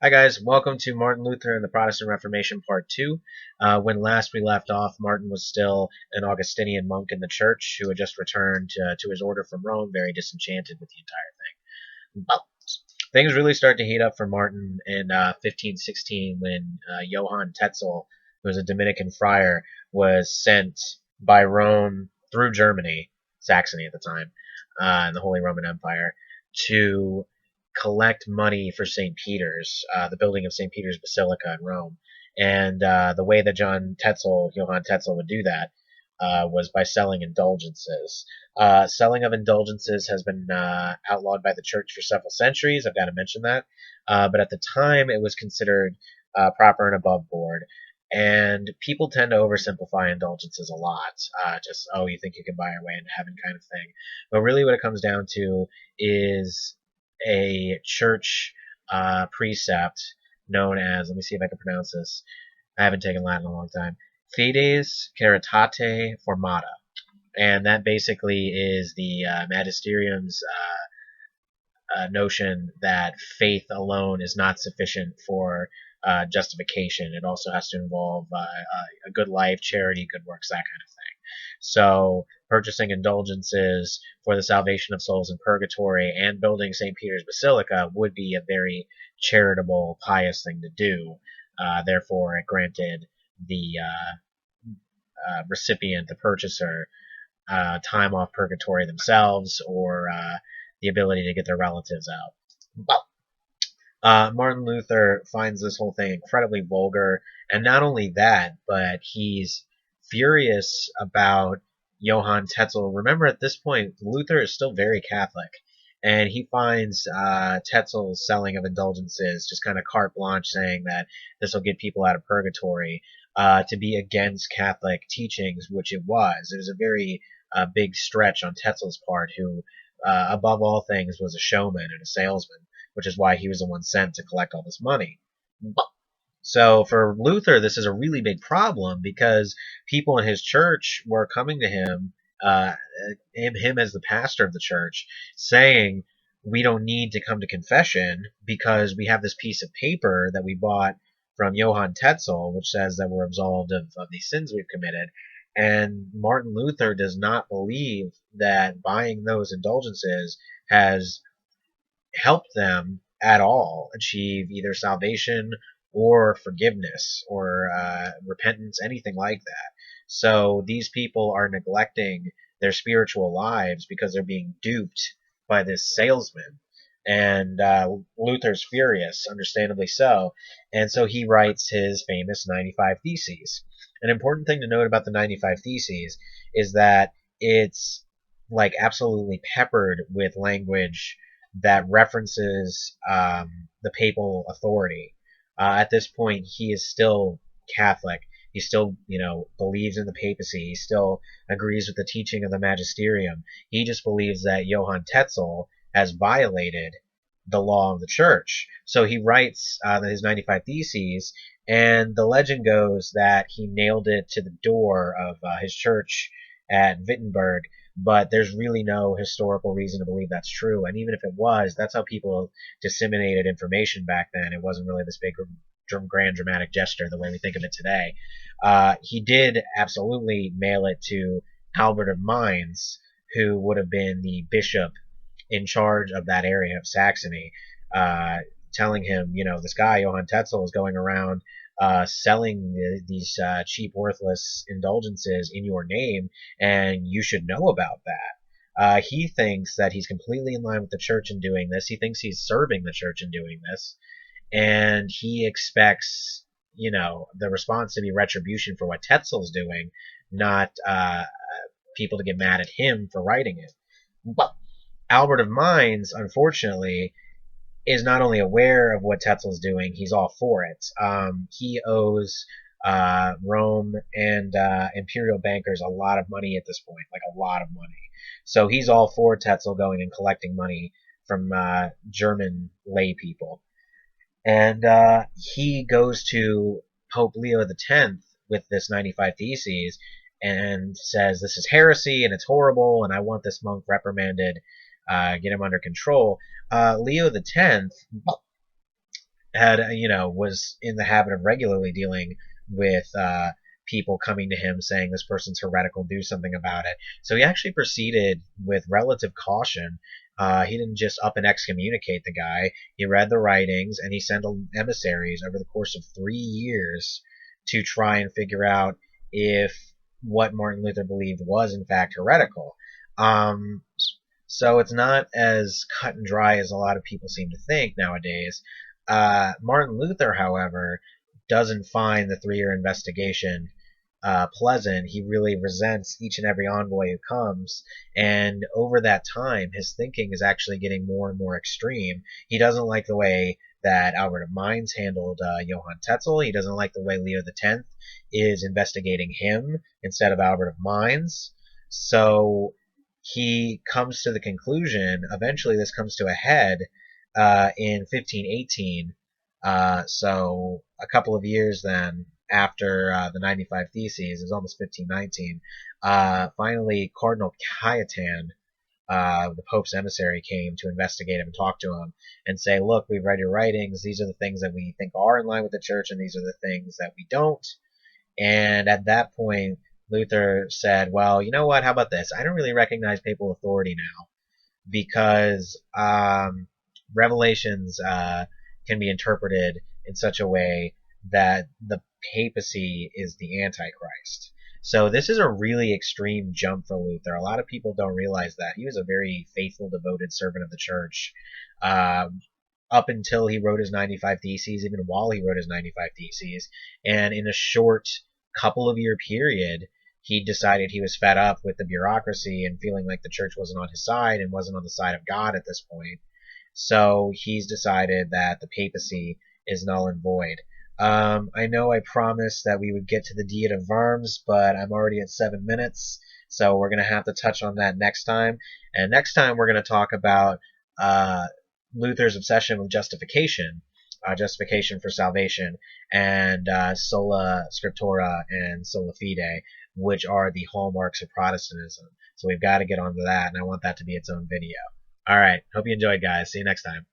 Hi guys, welcome to Martin Luther and the Protestant Reformation Part 2. When last we left off, Martin was still an Augustinian monk in the church who had just returned to his order from Rome, very disenchanted with the entire thing. But things really start to heat up for Martin in 1516 when Johann Tetzel, who was a Dominican friar, was sent by Rome through Germany, Saxony at the time, in the Holy Roman Empire, to collect money for St. Peter's, the building of St. Peter's Basilica in Rome. And the way that Johann Tetzel would do that was by selling indulgences. Selling of indulgences has been outlawed by the church for several centuries. I've got to mention that. But at the time, it was considered proper and above board. And people tend to oversimplify indulgences a lot. Just, oh, you think you can buy your way into heaven kind of thing. But really, what it comes down to is a church precept known as, let me see if I can pronounce this. I haven't taken Latin in a long time. Fides Caritate Formata. And that basically is the magisterium's notion that faith alone is not sufficient for justification. It also has to involve a good life, charity, good works, that kind of thing. So purchasing indulgences for the salvation of souls in purgatory and building St. Peter's Basilica would be a very charitable, pious thing to do. Therefore, it granted the recipient, the purchaser, time off purgatory themselves or the ability to get their relatives out. But Martin Luther finds this whole thing incredibly vulgar, and not only that, but he's furious about Johann Tetzel. Remember, at this point, Luther is still very Catholic, and he finds Tetzel's selling of indulgences just kind of carte blanche, saying that this will get people out of purgatory, to be against Catholic teachings, which it was. It was a very big stretch on Tetzel's part, who, above all things, was a showman and a salesman, which is why he was the one sent to collect all this money. So for Luther, this is a really big problem because people in his church were coming to him, him as the pastor of the church, saying, we don't need to come to confession because we have this piece of paper that we bought from Johann Tetzel, which says that we're absolved of these sins we've committed. And Martin Luther does not believe that buying those indulgences has helped them at all achieve either salvation or forgiveness or repentance, anything like that. So these people are neglecting their spiritual lives because they're being duped by this salesman. And Luther's furious, understandably so. And so he writes his famous 95 Theses. An important thing to note about the 95 Theses is that it's like absolutely peppered with language that references the papal authority. At this point, he is still Catholic. He still, believes in the papacy. He still agrees with the teaching of the magisterium. He just believes that Johann Tetzel has violated the law of the church. So he writes his 95 Theses, and the legend goes that he nailed it to the door of his church at Wittenberg, but there's really no historical reason to believe that's true. And even if it was, that's how people disseminated information back then. It wasn't really this big, grand, dramatic gesture the way we think of it today. He did absolutely mail it to Albert of Mainz, who would have been the bishop in charge of that area of Saxony, telling him, this guy, Johann Tetzel, is going around selling these cheap, worthless indulgences in your name, and you should know about that. He thinks that he's completely in line with the church in doing this. He thinks he's serving the church in doing this, and he expects, the response to be retribution for what Tetzel's doing, not people to get mad at him for writing it. But Albert of Mainz, unfortunately, is not only aware of what Tetzel's doing, he's all for it. He owes Rome and imperial bankers a lot of money at this point, like a lot of money. So he's all for Tetzel going and collecting money from German lay people. And he goes to Pope Leo X with this 95 Theses and says, this is heresy and it's horrible and I want this monk reprimanded, get him under control. Leo X had was in the habit of regularly dealing with people coming to him saying this person's heretical, do something about it. So he actually proceeded with relative caution. He didn't just up and excommunicate the guy. He read the writings and he sent emissaries over the course of 3 years to try and figure out if what Martin Luther believed was in fact heretical. Um, so it's not as cut and dry as a lot of people seem to think nowadays. Martin Luther, however, doesn't find the 3 year investigation pleasant. He really resents each and every envoy who comes. And over that time, his thinking is actually getting more and more extreme. He doesn't like the way that Albert of Mainz handled Johann Tetzel. He doesn't like the way Leo X is investigating him instead of Albert of Mainz. So he comes to the conclusion, eventually this comes to a head in 1518. So a couple of years then after the 95 Theses, it was almost 1519. Finally, Cardinal Cajetan, the Pope's emissary, came to investigate him and talk to him and say, look, we've read your writings. These are the things that we think are in line with the church, and these are the things that we don't. And at that point, Luther said, well, you know what? How about this? I don't really recognize papal authority now because revelations can be interpreted in such a way that the papacy is the Antichrist. So this is a really extreme jump for Luther. A lot of people don't realize that. He was a very faithful, devoted servant of the church. Up until he wrote his 95 Theses, even while he wrote his 95 Theses. And in a short couple of year period, he decided he was fed up with the bureaucracy and feeling like the church wasn't on his side and wasn't on the side of God at this point. So he's decided that the papacy is null and void. I know I promised that we would get to the Diet of Worms, but I'm already at 7 minutes, so we're going to have to touch on that next time. And next time we're going to talk about Luther's obsession with justification, justification for salvation, and sola scriptura and sola fide, which are the hallmarks of Protestantism. So we've got to get onto that, and I want that to be its own video. All right. Hope you enjoyed, guys. See you next time.